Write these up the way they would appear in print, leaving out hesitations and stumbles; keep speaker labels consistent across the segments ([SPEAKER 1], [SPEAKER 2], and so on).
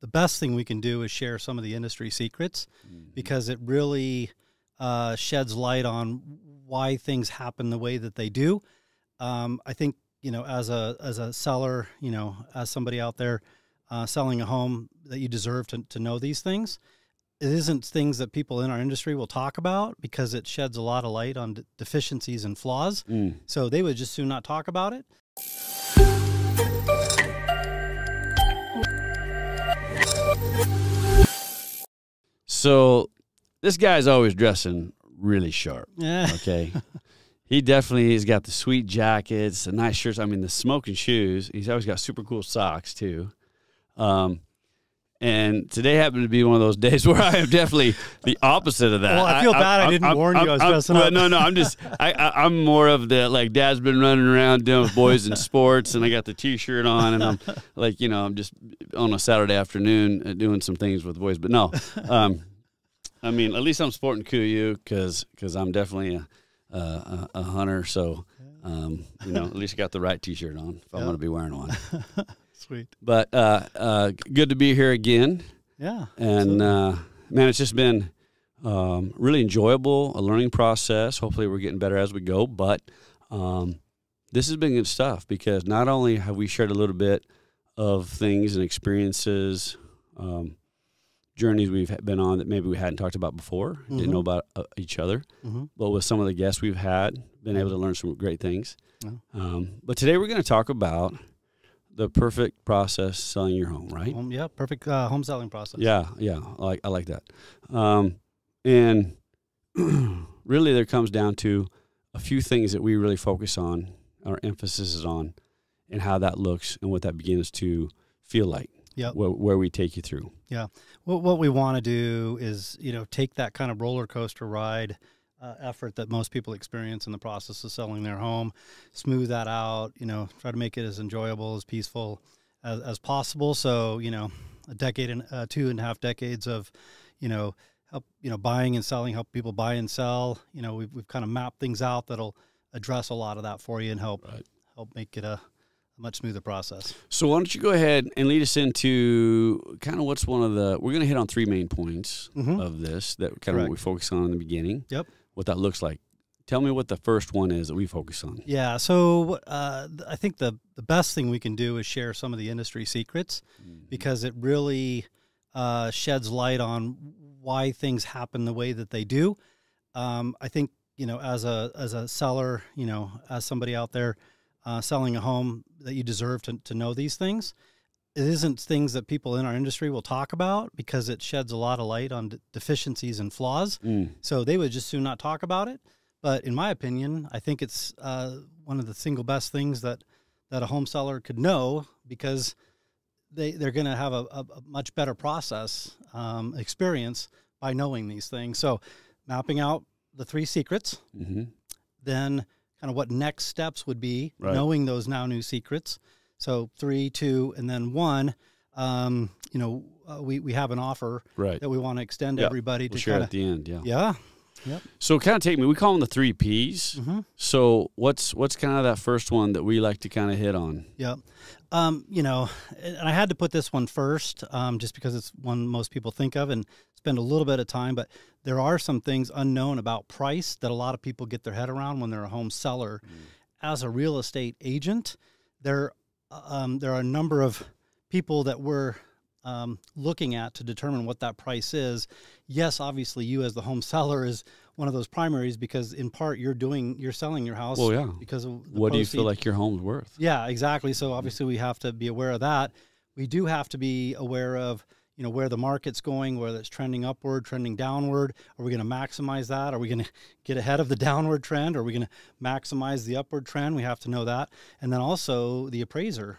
[SPEAKER 1] the best thing we can do is share some of the industry secrets, because it really sheds light on why things happen the way that they do. I think, as a seller, as somebody out there selling a home, that you deserve to know these things. It isn't things that people in our industry will talk about, because it sheds a lot of light on deficiencies and flaws. So they would just soon not talk about it.
[SPEAKER 2] So this guy's always dressing really sharp.
[SPEAKER 1] Yeah.
[SPEAKER 2] Okay. He definitely has got the sweet jackets, the nice shirts. I mean, the smoking shoes. He's always got super cool socks too. And today happened to be one of those days where I am definitely the opposite of that.
[SPEAKER 1] Well, I feel bad I didn't warn you I was dressing up.
[SPEAKER 2] No, I'm more of the, like, Dad's been running around doing with boys in sports, and I got the T-shirt on, and I'm like, I'm just on a Saturday afternoon doing some things with the boys. But no, I mean, at least I'm sporting KUIU because I'm definitely a hunter. So, at least I got the right T-shirt on if I'm going to be wearing one.
[SPEAKER 1] Sweet.
[SPEAKER 2] But good to be here again.
[SPEAKER 1] Yeah.
[SPEAKER 2] And, man, it's just been really enjoyable, a learning process. Hopefully we're getting better as we go. But this has been good stuff, because not only have we shared a little bit of things and experiences, journeys we've been on that maybe we hadn't talked about before, didn't know about each other, but with some of the guests we've had, been able to learn some great things. But today we're going to talk about the perfect process selling your home, right?
[SPEAKER 1] Yeah, perfect home selling process.
[SPEAKER 2] Yeah, I like that. And really there comes down to a few things that we really focus on, our emphasis is on, and how that looks and what that begins to feel like.
[SPEAKER 1] Yep.
[SPEAKER 2] Where we take you through.
[SPEAKER 1] Yeah. Well, what we want to do is, take that kind of roller coaster ride effort that most people experience in the process of selling their home, smooth that out, try to make it as enjoyable, as peaceful as possible. So, a decade and 2.5 decades of, help, buying and selling, help people buy and sell. We've kind of mapped things out that'll address a lot of that for you and help make it a much smoother process. So
[SPEAKER 2] why don't you go ahead and lead us into kind of what's one of the, we're going to hit on 3 main points of this, that kind of what we focus on in the beginning.
[SPEAKER 1] Yep.
[SPEAKER 2] What that looks like. Tell me what the first one is that we focus on.
[SPEAKER 1] Yeah. So I think the best thing we can do is share some of the industry secrets, because it really sheds light on why things happen the way that they do. I think, as a seller, as somebody out there selling a home, that you deserve to know these things. It isn't things that people in our industry will talk about, because it sheds a lot of light on deficiencies and flaws. So they would just soon not talk about it. But in my opinion, I think it's one of the single best things that a home seller could know, because they're going to have a much better process experience by knowing these things. So mapping out the 3 secrets, then kind of what next steps would be, knowing those now new secrets. So 3, 2, and then 1. We have an offer that we want to extend to everybody.
[SPEAKER 2] We'll
[SPEAKER 1] to
[SPEAKER 2] share
[SPEAKER 1] kinda,
[SPEAKER 2] at the end. Yeah.
[SPEAKER 1] Yeah. Yep.
[SPEAKER 2] So kind of take me. We call them the 3 Ps. So what's kind of that first one that we like to kind of hit on?
[SPEAKER 1] Yeah. And I had to put this one first, just because it's one most people think of and spend a little bit of time. But there are some things unknown about price that a lot of people get their head around when they're a home seller. As a real estate agent, there are a number of people that we're looking at to determine what that price is. Yes, obviously, you as the home seller is one of those primaries, because in part you're selling your house.
[SPEAKER 2] Well, yeah.
[SPEAKER 1] Because of the
[SPEAKER 2] what do you
[SPEAKER 1] proceeds.
[SPEAKER 2] feel like your home's worth?
[SPEAKER 1] Yeah, exactly. So obviously we have to be aware of that. We do have to be aware of where the market's going, whether it's trending upward, trending downward. Are we going to maximize that? Are we going to get ahead of the downward trend? Are we going to maximize the upward trend? We have to know that. And then also the appraiser.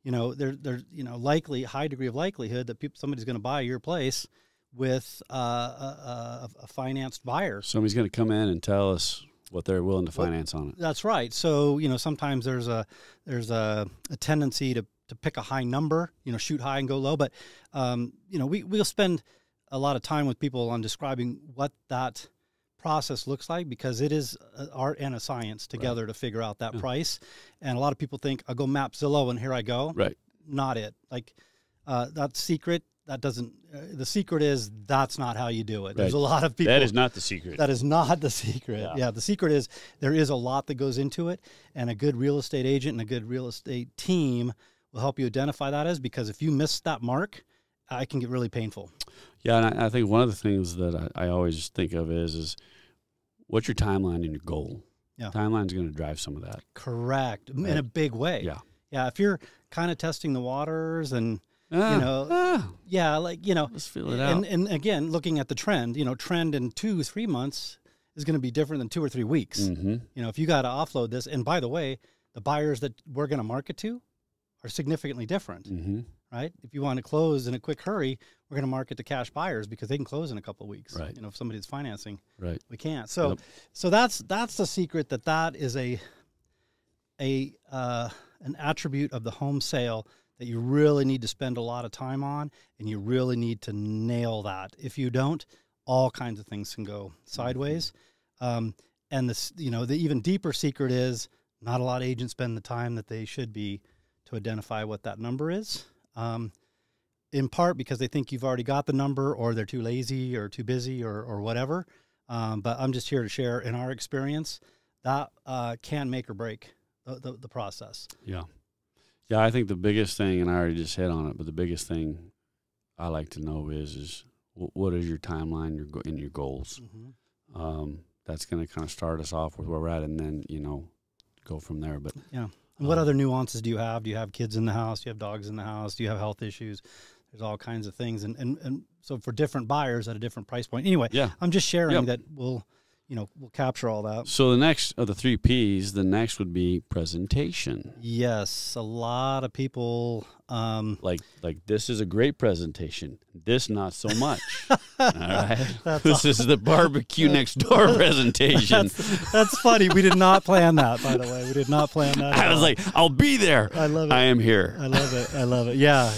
[SPEAKER 1] There's likely high degree of likelihood that somebody's going to buy your place with a financed buyer.
[SPEAKER 2] Somebody's going to come in and tell us what they're willing to finance on it.
[SPEAKER 1] That's right. So sometimes there's a tendency to pick a high number, shoot high and go low. But we'll spend a lot of time with people on describing what that process looks like, because it is an art and a science together to figure out that price. And a lot of people think, I'll go map Zillow and here I go.
[SPEAKER 2] Right.
[SPEAKER 1] Not it. Like that secret, that doesn't. The secret is that's not how you do it.
[SPEAKER 2] Right.
[SPEAKER 1] There's a lot of people.
[SPEAKER 2] That is not the secret.
[SPEAKER 1] That is not the secret. Yeah, the secret is there is a lot that goes into it, and a good real estate agent and a good real estate team will help you identify that as, because if you miss that mark, it can get really painful.
[SPEAKER 2] Yeah, and I think one of the things that I always think of is what's your timeline and your goal?
[SPEAKER 1] Yeah.
[SPEAKER 2] Timeline's going to drive some of that.
[SPEAKER 1] Correct. In a big way.
[SPEAKER 2] Yeah.
[SPEAKER 1] Yeah, if you're kind of testing the waters and, let's
[SPEAKER 2] feel it out.
[SPEAKER 1] And again, looking at the trend, trend in 2-3 months is going to be different than 2 or 3 weeks.
[SPEAKER 2] Mm-hmm.
[SPEAKER 1] If you got to offload this, and by the way, the buyers that we're going to market to are significantly different,
[SPEAKER 2] mm-hmm.
[SPEAKER 1] right? If you want to close in a quick hurry, we're going to market to cash buyers because they can close in a couple of weeks.
[SPEAKER 2] Right.
[SPEAKER 1] If somebody's financing,
[SPEAKER 2] right,
[SPEAKER 1] we can't. So, so that's the secret. That is an attribute of the home sale that you really need to spend a lot of time on, and you really need to nail that. If you don't, all kinds of things can go sideways. And the even deeper secret is not a lot of agents spend the time that they should be to identify what that number is. In part because they think you've already got the number, or they're too lazy or too busy or whatever. But I'm just here to share, in our experience, that can make or break the process.
[SPEAKER 2] Yeah. Yeah, I think the biggest thing, and I already just hit on it, but the biggest thing I like to know is what is your timeline and your goals.
[SPEAKER 1] Mm-hmm.
[SPEAKER 2] That's going to kind of start us off with where we're at, and then, go from there. But
[SPEAKER 1] yeah. And what other nuances do you have? Do you have kids in the house? Do you have dogs in the house? Do you have health issues? There's all kinds of things. And so for different buyers at a different price point. Anyway, I'm just sharing that we'll capture all that.
[SPEAKER 2] So the next of the 3 Ps, the next would be presentation.
[SPEAKER 1] Yes, a lot of people
[SPEAKER 2] like this is a great presentation. This not so much. All right, this is the barbecue next door presentation.
[SPEAKER 1] That's funny. We did not plan that, by the way. We did not plan that.
[SPEAKER 2] I was like, I'll be there.
[SPEAKER 1] I love it.
[SPEAKER 2] I am here.
[SPEAKER 1] I love it. I love it. Yeah.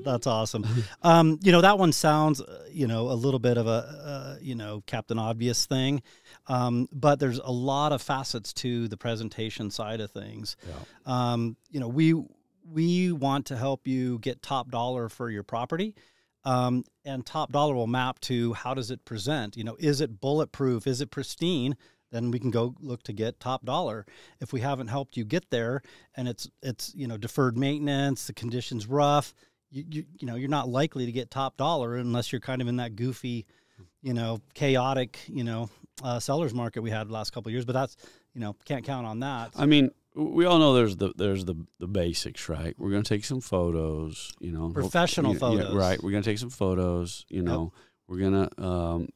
[SPEAKER 1] That's awesome. That one sounds a little bit of a Captain Obvious thing. But there's a lot of facets to the presentation side of things. Yeah. We want to help you get top dollar for your property. And top dollar will map to how does it present? Is it bulletproof? Is it pristine? Then we can go look to get top dollar. If we haven't helped you get there, and it's deferred maintenance, the condition's rough, you're not likely to get top dollar unless you're kind of in that goofy, chaotic, seller's market we had the last couple of years. But that's can't count on that.
[SPEAKER 2] I mean, we all know there's the basics, right? We're going to take some photos,
[SPEAKER 1] professional photos,
[SPEAKER 2] right? We're going to take some photos, We're going to,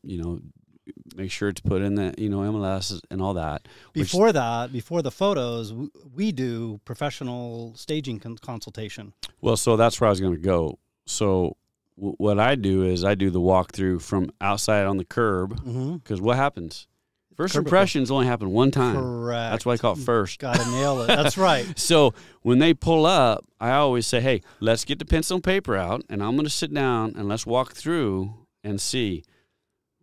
[SPEAKER 2] make sure to put in the, MLS and all that.
[SPEAKER 1] Before the photos, we do professional staging consultation.
[SPEAKER 2] Well, so that's where I was going to go. So what I do is I do the walkthrough from outside on the curb, because what happens? First impressions only happen one time.
[SPEAKER 1] Correct.
[SPEAKER 2] That's why I call it first.
[SPEAKER 1] Got to nail it. That's right.
[SPEAKER 2] So when they pull up, I always say, hey, let's get the pencil and paper out, and I'm going to sit down, and let's walk through and see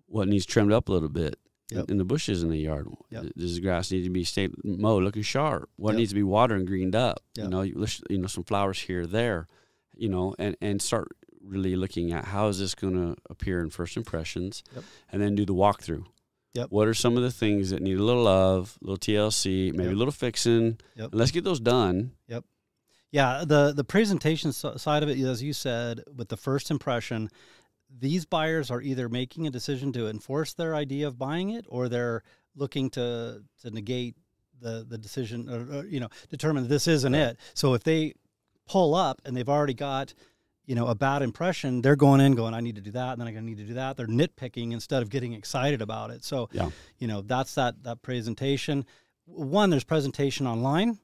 [SPEAKER 2] what needs trimmed up a little bit in the bushes in the yard. Yep. Does the grass need to be mowed, looking sharp? What needs to be watered and greened up? Yep. Some flowers here or there, and start really looking at how is this going to appear in first impressions, and then do the walkthrough.
[SPEAKER 1] Yep.
[SPEAKER 2] What are some of the things that need a little love, a little TLC, maybe a little fixing? Yep. Let's get those done.
[SPEAKER 1] Yep. Yeah, the presentation side of it, as you said, with the first impression, these buyers are either making a decision to enforce their idea of buying it, or they're looking to negate the decision, or determine this isn't it. So if they pull up and they've already got a bad impression, they're going, I need to do that, and then I need to do that. They're nitpicking instead of getting excited about it. So, that's that presentation. One, there's presentation online,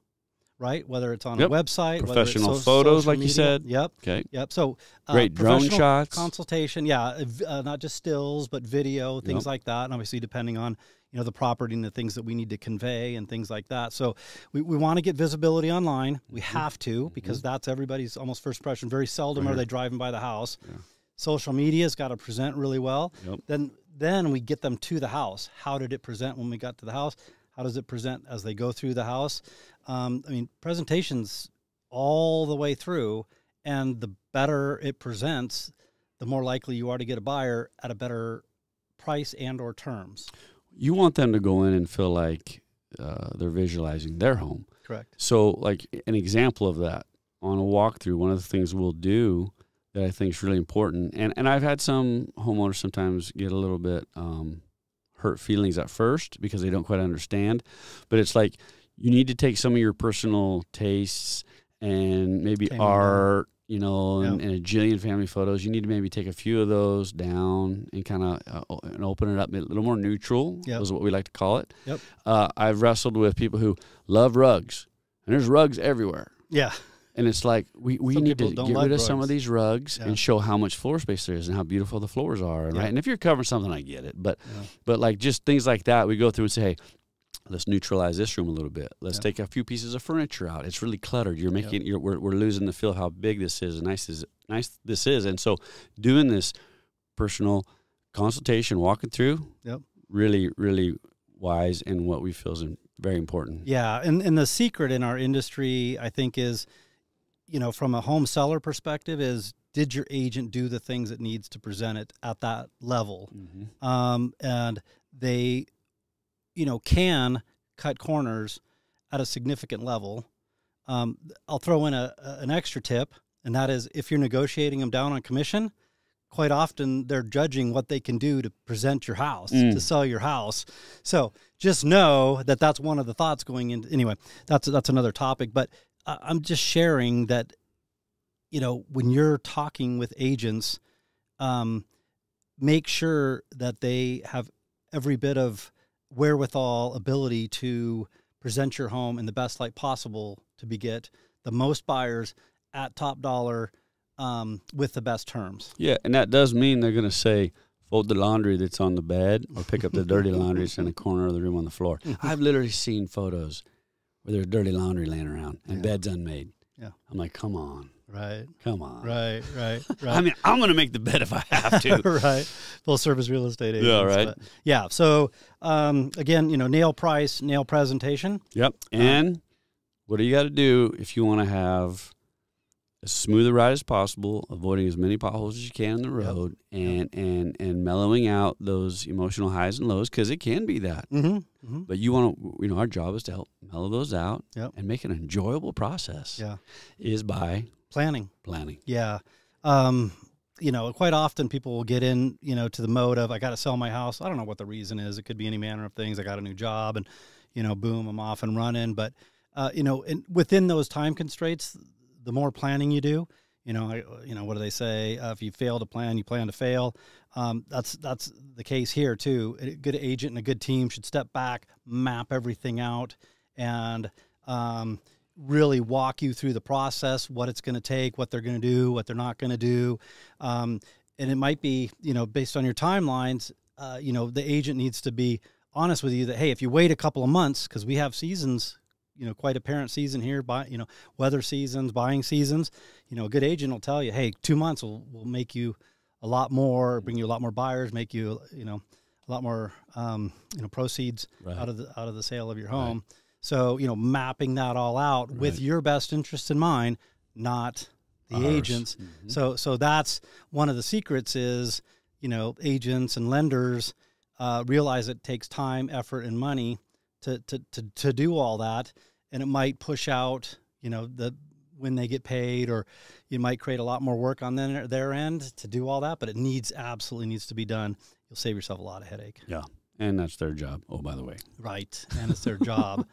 [SPEAKER 1] right? Whether it's on a website,
[SPEAKER 2] professional
[SPEAKER 1] whether it's
[SPEAKER 2] photos, like
[SPEAKER 1] media.
[SPEAKER 2] you said.
[SPEAKER 1] Yep.
[SPEAKER 2] Okay.
[SPEAKER 1] Yep. So
[SPEAKER 2] great drone shots,
[SPEAKER 1] consultation. Yeah, not just stills, but video, things like that. And obviously, depending on the property and the things that we need to convey and things like that. So we want to get visibility online. We have to, because that's everybody's almost first impression. Very seldom are they driving by the house. Yeah. Social media's got to present really well. Yep. Then we get them to the house. How did it present when we got to the house? How does it present as they go through the house? Presentations all the way through, and the better it presents, the more likely you are to get a buyer at a better price and or terms.
[SPEAKER 2] You want them to go in and feel like they're visualizing their home.
[SPEAKER 1] Correct.
[SPEAKER 2] So, like an example of that on a walkthrough, one of the things we'll do that I think is really important, and I've had some homeowners sometimes get a little bit hurt feelings at first because they don't quite understand, but it's like you need to take some of your personal tastes and maybe art, you know, and a jillion family photos. You need to maybe take a few of those down and kind of and open it up a little more neutral, is what we like to call it.
[SPEAKER 1] Yep.
[SPEAKER 2] I've wrestled with people who love rugs, and there's rugs everywhere.
[SPEAKER 1] Yeah.
[SPEAKER 2] And it's like we need to get rid of some of these rugs and show how much floor space there is and how beautiful the floors are, right? And if you're covering something, I get it, but like just things like that, we go through and say, hey, let's neutralize this room a little bit. Let's take a few pieces of furniture out. It's really cluttered. You're making we're losing the feel of how big this is and nice this is. And so doing this personal consultation, walking through, really, really wise and what we feel is very important.
[SPEAKER 1] Yeah, and the secret in our industry, I think, is, you know, from a home seller perspective, is did your agent do the things it needs to present it at that level? And they, you know, can cut corners at a significant level. I'll throw in an extra tip, and that is if you're negotiating them down on commission, quite often they're judging what they can do to present your house, to sell your house. So just know that that's one of the thoughts going into, anyway, that's another topic, but I'm just sharing that, you know, when you're talking with agents, make sure that they have every bit of wherewithal, ability to present your home in the best light possible to get the most buyers at top dollar with the best terms.
[SPEAKER 2] Yeah, and that does mean they're going to say, fold the laundry that's on the bed or pick up the dirty laundry that's in the corner of the room on the floor. I've literally seen photos where there's dirty laundry laying around and beds unmade. Yeah. I'm like, come on.
[SPEAKER 1] Right.
[SPEAKER 2] Come on.
[SPEAKER 1] Right.
[SPEAKER 2] I mean, I'm going to make the bed if I have to.
[SPEAKER 1] Right. Full service real estate agents.
[SPEAKER 2] Yeah, right.
[SPEAKER 1] But yeah. So, again, you know, nail price, nail presentation.
[SPEAKER 2] Yep. And what do you got to do if you want to have as smooth a ride as possible, avoiding as many potholes as you can on the road, and mellowing out those emotional highs and lows, because it can be that. But you want to, you know, our job is to help mellow those out and make an enjoyable process. Is by
[SPEAKER 1] planning. Yeah. You know, quite often people will get in, you know, to the mode of, I got to sell my house. I don't know what the reason is. It could be any manner of things. I got a new job and, you know, boom, I'm off and running. But, you know, and within those time constraints, the more planning you do, you know, what do they say? If you fail to plan, you plan to fail. That's the case here too. A good agent and a good team should step back, map everything out, and really walk you through the process, what it's going to take, what they're going to do, what they're not going to do. And it might be, you know, based on your timelines, you know, the agent needs to be honest with you that, hey, if you wait a couple of months, because we have seasons, you know, quite apparent season here, you know, weather seasons, buying seasons, you know, a good agent will tell you, hey, 2 months will make you a lot more, bring you a lot more buyers, make you, you know, a lot more, you know, proceeds out of the sale of your home. So, you know, mapping that all out with your best interest in mind, not the agents. So that's one of the secrets is, you know, agents and lenders realize it takes time, effort, and money to do all that, and it might push out, you know, when they get paid, or you might create a lot more work on their end to do all that, but it absolutely needs to be done. You'll save yourself a lot of headache.
[SPEAKER 2] Yeah, and that's their job. Oh, by the way.
[SPEAKER 1] Right, and it's their job.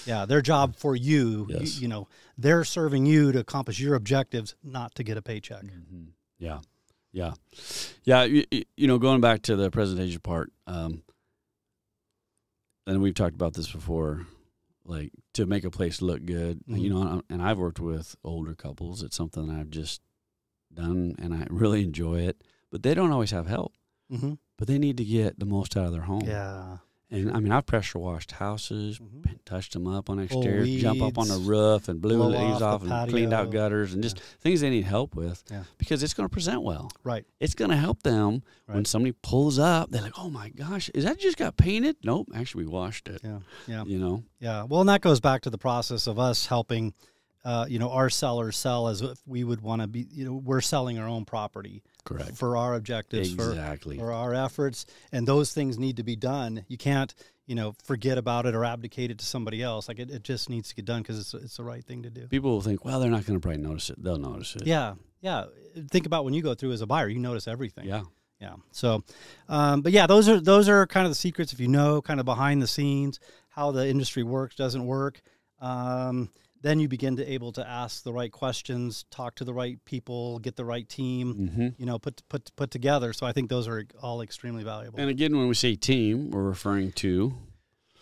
[SPEAKER 1] Yeah, their job for you.
[SPEAKER 2] Yes.
[SPEAKER 1] You know, they're serving you to accomplish your objectives, not to get a paycheck.
[SPEAKER 2] Yeah. You know, going back to the presentation part, and we've talked about this before, like to make a place look good, you know, and I've worked with older couples. It's something I've just done and I really enjoy it, but they don't always have help, but they need to get the most out of their home.
[SPEAKER 1] Yeah.
[SPEAKER 2] And I mean, I've pressure washed houses, touched them up on exterior, jump up on the roof and blew leaves off and cleaned out gutters and just things they need help with because it's going to present well.
[SPEAKER 1] Right.
[SPEAKER 2] It's going to help them when somebody pulls up. They're like, oh my gosh, is that just got painted? Nope, actually we washed it.
[SPEAKER 1] Yeah.
[SPEAKER 2] You know?
[SPEAKER 1] Yeah. Well, and that goes back to the process of us helping, you know, our sellers sell as if we would want to be, you know, we're selling our own property.
[SPEAKER 2] Correct.
[SPEAKER 1] for our objectives,
[SPEAKER 2] Exactly.
[SPEAKER 1] for our efforts, and those things need to be done. You can't, forget about it or abdicate it to somebody else. Like it just needs to get done because it's the right thing to do.
[SPEAKER 2] People will think, well, they're not going to probably notice it. They'll notice it.
[SPEAKER 1] Yeah. Think about when you go through as a buyer, you notice everything.
[SPEAKER 2] Yeah.
[SPEAKER 1] Yeah. So, but yeah, those are kind of the secrets. If you know kind of behind the scenes how the industry works, doesn't work, then you begin to able to ask the right questions, talk to the right people, get the right team, put together. So I think those are all extremely valuable.
[SPEAKER 2] And again, when we say team, we're referring to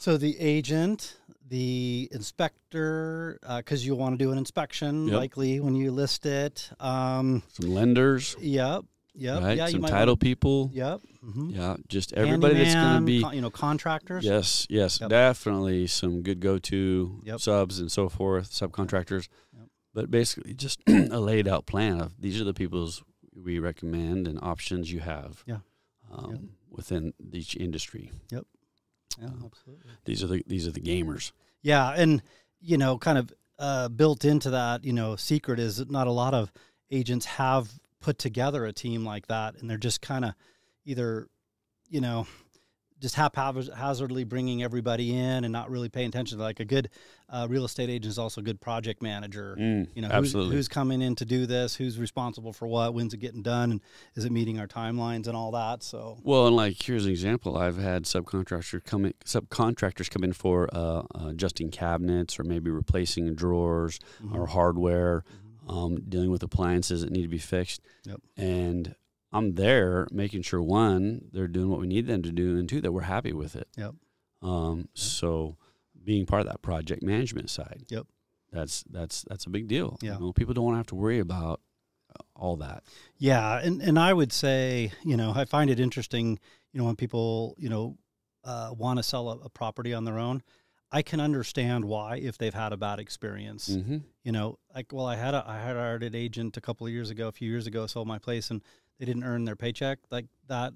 [SPEAKER 1] the agent, the inspector, because you'll want to do an inspection likely when you list it.
[SPEAKER 2] some lenders.
[SPEAKER 1] Yep.
[SPEAKER 2] Right?
[SPEAKER 1] Yeah.
[SPEAKER 2] Some title people.
[SPEAKER 1] Yep. Mm-hmm.
[SPEAKER 2] Yeah. Just everybody that's going to be.
[SPEAKER 1] Contractors.
[SPEAKER 2] Yes.
[SPEAKER 1] Yep.
[SPEAKER 2] Definitely some good go-to subs and so forth, subcontractors.
[SPEAKER 1] Yep.
[SPEAKER 2] But basically just a laid out plan of these are the people's we recommend and options you have within each industry.
[SPEAKER 1] Yep. Yeah, absolutely.
[SPEAKER 2] These are the gamers.
[SPEAKER 1] Yeah, and kind of built into that, secret is that not a lot of agents have put together a team like that, and they're just kind of either, just haphazardly bringing everybody in and not really paying attention. Like a good real estate agent is also a good project manager.
[SPEAKER 2] Absolutely.
[SPEAKER 1] Who's coming in to do this? Who's responsible for what? When's it getting done? And is it meeting our timelines and all that? So
[SPEAKER 2] well, and like here's an example. I've had subcontractors come in for adjusting cabinets or maybe replacing drawers or hardware, dealing with appliances that need to be fixed.
[SPEAKER 1] Yep.
[SPEAKER 2] And I'm there making sure, one, they're doing what we need them to do, and two, that we're happy with it.
[SPEAKER 1] Yep.
[SPEAKER 2] So being part of that project management side, that's a big deal.
[SPEAKER 1] Yeah.
[SPEAKER 2] People don't want to have to worry about all that.
[SPEAKER 1] Yeah, and I would say, I find it interesting, when people, want to sell a property on their own. I can understand why if they've had a bad experience. I had hired an agent a few years ago, sold my place, and they didn't earn their paycheck. Like that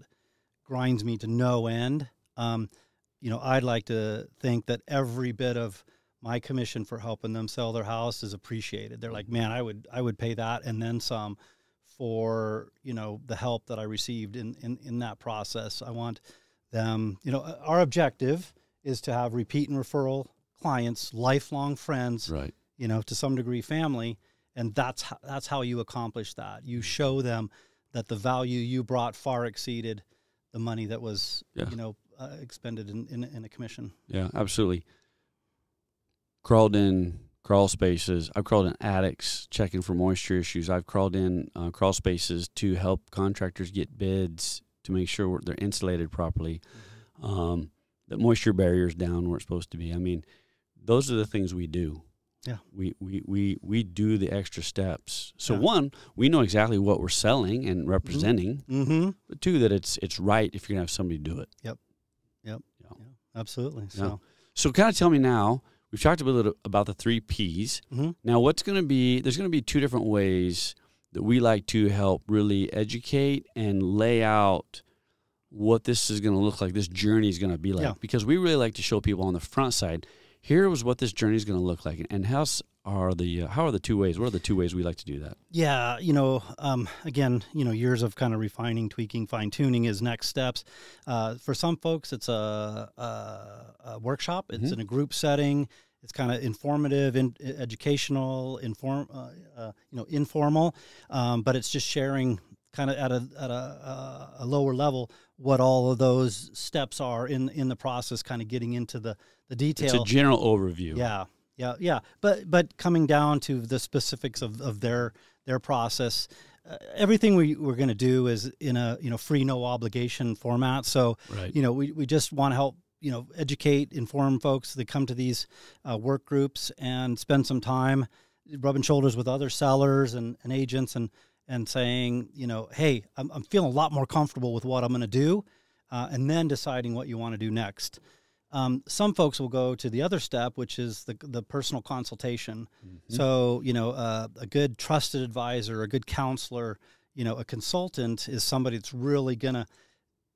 [SPEAKER 1] grinds me to no end. I'd like to think that every bit of my commission for helping them sell their house is appreciated. They're like, man, I would pay that and then some for, the help that I received in that process. I want them, our objective is to have repeat and referral clients, lifelong friends,
[SPEAKER 2] right?
[SPEAKER 1] To some degree family, and that's how you accomplish that. You show them that the value you brought far exceeded the money that was, expended in a commission.
[SPEAKER 2] Yeah, absolutely. Crawled in crawl spaces. I've crawled in attics, checking for moisture issues. I've crawled in crawl spaces to help contractors get bids to make sure they're insulated properly. The moisture barriers down where it's supposed to be. I mean, those are the things we do.
[SPEAKER 1] Yeah.
[SPEAKER 2] We do the extra steps. So one, we know exactly what we're selling and representing. But two, that it's right if you're gonna have somebody do it.
[SPEAKER 1] Yep. Yeah, absolutely.
[SPEAKER 2] So kind of tell me now, we've talked a little about the 3 Ps. Now there's gonna be 2 different ways that we like to help really educate and lay out what this is going to look like, this journey is going to be like, because we really like to show people on the front side, here was what this journey is going to look like, and how are the 2 ways? What are the 2 ways we like to do that?
[SPEAKER 1] Yeah, again, years of kind of refining, tweaking, fine tuning is next steps. For some folks, it's a workshop. It's in a group setting. It's kind of informative, educational, informal, but it's just sharing kind of at a lower level what all of those steps are in the process, kind of getting into the detail.
[SPEAKER 2] It's a general overview.
[SPEAKER 1] Yeah. But coming down to the specifics of their process, everything we're going to do is in a free, no obligation format. So we just want to help educate, inform folks that come to these work groups and spend some time rubbing shoulders with other sellers and agents and saying, hey, I'm feeling a lot more comfortable with what I'm going to do, and then deciding what you want to do next. Some folks will go to the other step, which is the personal consultation. So, a good trusted advisor, a good counselor, a consultant is somebody that's really going to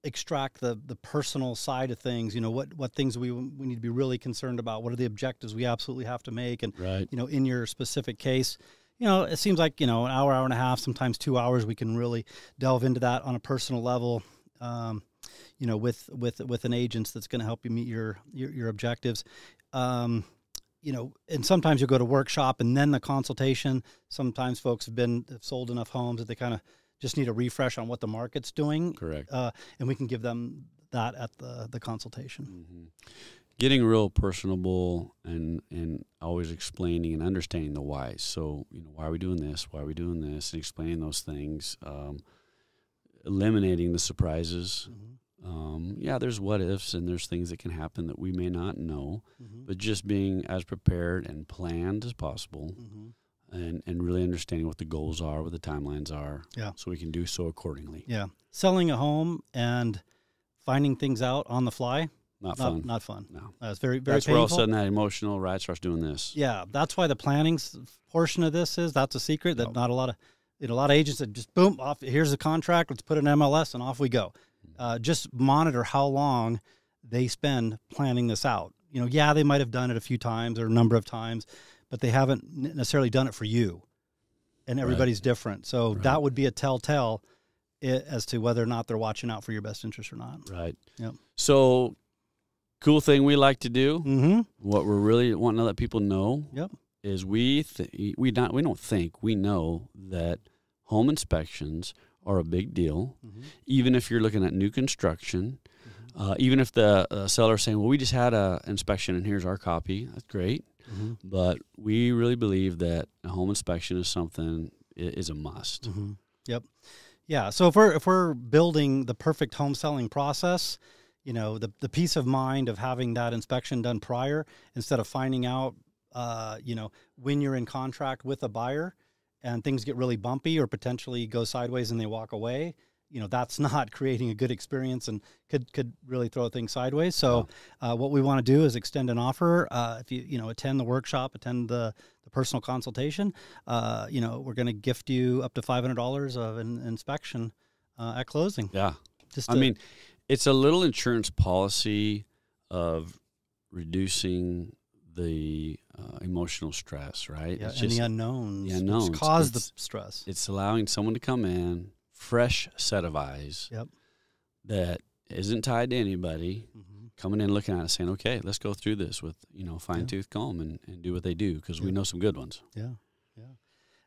[SPEAKER 1] extract the personal side of things. What things we need to be really concerned about. What are the objectives we absolutely have to make? And, in your specific case, it seems like, an hour, hour and a half, sometimes 2 hours, we can really delve into that on a personal level, with an agent that's going to help you meet your objectives. And sometimes you'll go to workshop and then the consultation. Sometimes folks have sold enough homes that they kind of just need a refresh on what the market's doing.
[SPEAKER 2] Correct.
[SPEAKER 1] And we can give them that at the consultation.
[SPEAKER 2] Mm-hmm. Getting real personable and always explaining and understanding the whys. So, why are we doing this? Why are we doing this? And explaining those things. Eliminating the surprises.
[SPEAKER 1] Mm-hmm.
[SPEAKER 2] There's what ifs and there's things that can happen that we may not know,
[SPEAKER 1] Mm-hmm.
[SPEAKER 2] but just being as prepared and planned as possible.
[SPEAKER 1] Mm-hmm.
[SPEAKER 2] And really understanding what the goals are, what the timelines are, so we can do so accordingly.
[SPEAKER 1] Yeah. Selling a home and finding things out on the fly,
[SPEAKER 2] Not fun.
[SPEAKER 1] Not fun.
[SPEAKER 2] No.
[SPEAKER 1] It's very, very
[SPEAKER 2] That's
[SPEAKER 1] painful.
[SPEAKER 2] where all of a sudden that emotional ride starts doing this.
[SPEAKER 1] Yeah, that's why the planning portion of this that's a secret that not a lot of agents that just boom off. Here's the contract. Let's put an MLS and off we go. Just monitor how long they spend planning this out. They might have done it a few times or a number of times, but they haven't necessarily done it for you. And everybody's different, so that would be a telltale as to whether or not they're watching out for your best interest or not.
[SPEAKER 2] Right.
[SPEAKER 1] Yep.
[SPEAKER 2] So, cool thing we like to do.
[SPEAKER 1] Mm-hmm.
[SPEAKER 2] What we're really wanting to let people know.
[SPEAKER 1] Yep.
[SPEAKER 2] Is we know that home inspections are a big deal.
[SPEAKER 1] Mm-hmm.
[SPEAKER 2] Even if you're looking at new construction, even if the seller's saying, well, we just had an inspection and here's our copy, that's great.
[SPEAKER 1] Mm-hmm.
[SPEAKER 2] But we really believe that a home inspection is a must.
[SPEAKER 1] Mm-hmm. Yep. Yeah. So if we're building the perfect home selling process, the peace of mind of having that inspection done prior instead of finding out, when you're in contract with a buyer and things get really bumpy or potentially go sideways and they walk away, that's not creating a good experience and could really throw things sideways. So what we want to do is extend an offer. If you attend the workshop, attend the personal consultation, we're going to gift you up to $500 of an inspection at closing.
[SPEAKER 2] Yeah. It's a little insurance policy of reducing the emotional stress, right?
[SPEAKER 1] Yeah,
[SPEAKER 2] it's
[SPEAKER 1] and
[SPEAKER 2] just
[SPEAKER 1] the unknowns.
[SPEAKER 2] The unknowns.
[SPEAKER 1] Which cause the stress.
[SPEAKER 2] It's allowing someone to come in, fresh set of eyes, that isn't tied to anybody, coming in, looking at it, saying, okay, let's go through this with, fine-tooth comb and do what they do, because we know some good ones.
[SPEAKER 1] Yeah, yeah.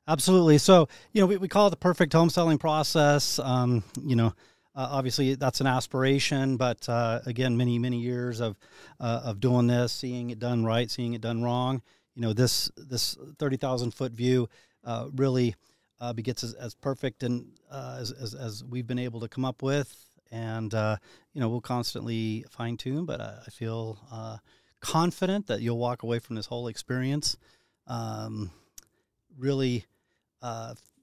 [SPEAKER 1] Absolutely. So, we call it the perfect home selling process. Obviously, that's an aspiration, but again, many, many years of doing this, seeing it done right, seeing it done wrong. This 30,000-foot view really gets as perfect and as we've been able to come up with, and we'll constantly fine tune. But I feel confident that you'll walk away from this whole experience really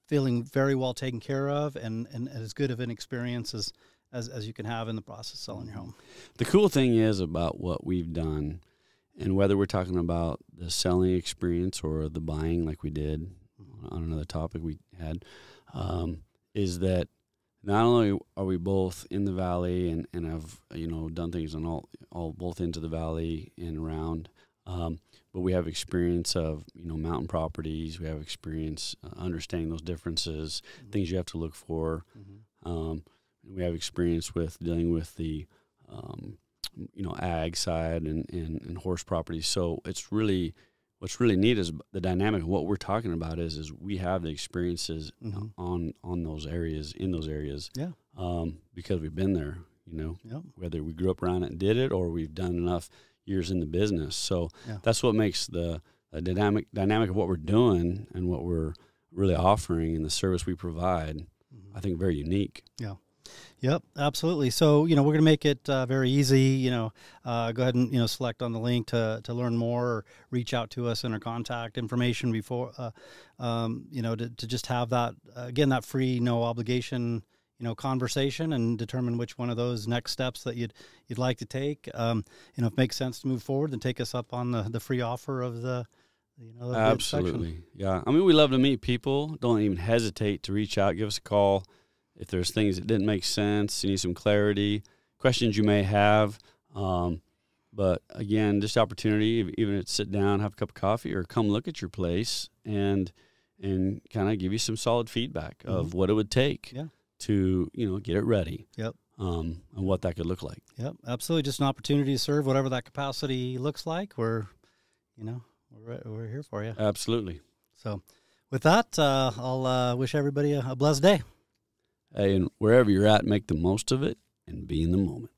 [SPEAKER 1] feeling very well taken care of and as good of an experience as you can have in the process of selling your home.
[SPEAKER 2] The cool thing is about what we've done, and whether we're talking about the selling experience or the buying like we did on another topic we had, is that not only are we both in the valley and have done things on all both ends of the valley and around, but we have experience of mountain properties. We have experience understanding those differences, things you have to look for. We have experience with dealing with the ag side and horse properties. So it's really what's really neat is the dynamic of what we're talking about is we have the experiences on those areas, in those areas, because we've been there. Whether we grew up around it and did it, or we've done enough years in the business. So that's what makes the dynamic of what we're doing and what we're really offering and the service we provide, I think, very unique.
[SPEAKER 1] Yeah. Yep, absolutely. So, we're going to make it very easy. Go ahead and, select on the link to learn more, or reach out to us in our contact information before, to just have that, again, that free, no obligation, conversation, and determine which one of those next steps that you'd like to take. If it makes sense to move forward, then take us up on the free offer of the
[SPEAKER 2] absolutely. Yeah. We love to meet people. Don't even hesitate to reach out, give us a call. If there's things that didn't make sense, you need some clarity, questions you may have. But again, just opportunity, even to sit down, have a cup of coffee, or come look at your place and and kind of give you some solid feedback of what it would take to, get it ready.
[SPEAKER 1] Yep.
[SPEAKER 2] And what that could look like.
[SPEAKER 1] Yep, absolutely. Just an opportunity to serve whatever that capacity looks like. We're here for you.
[SPEAKER 2] Absolutely.
[SPEAKER 1] So with that, I'll wish everybody a blessed day.
[SPEAKER 2] Hey, and wherever you're at, make the most of it and be in the moment.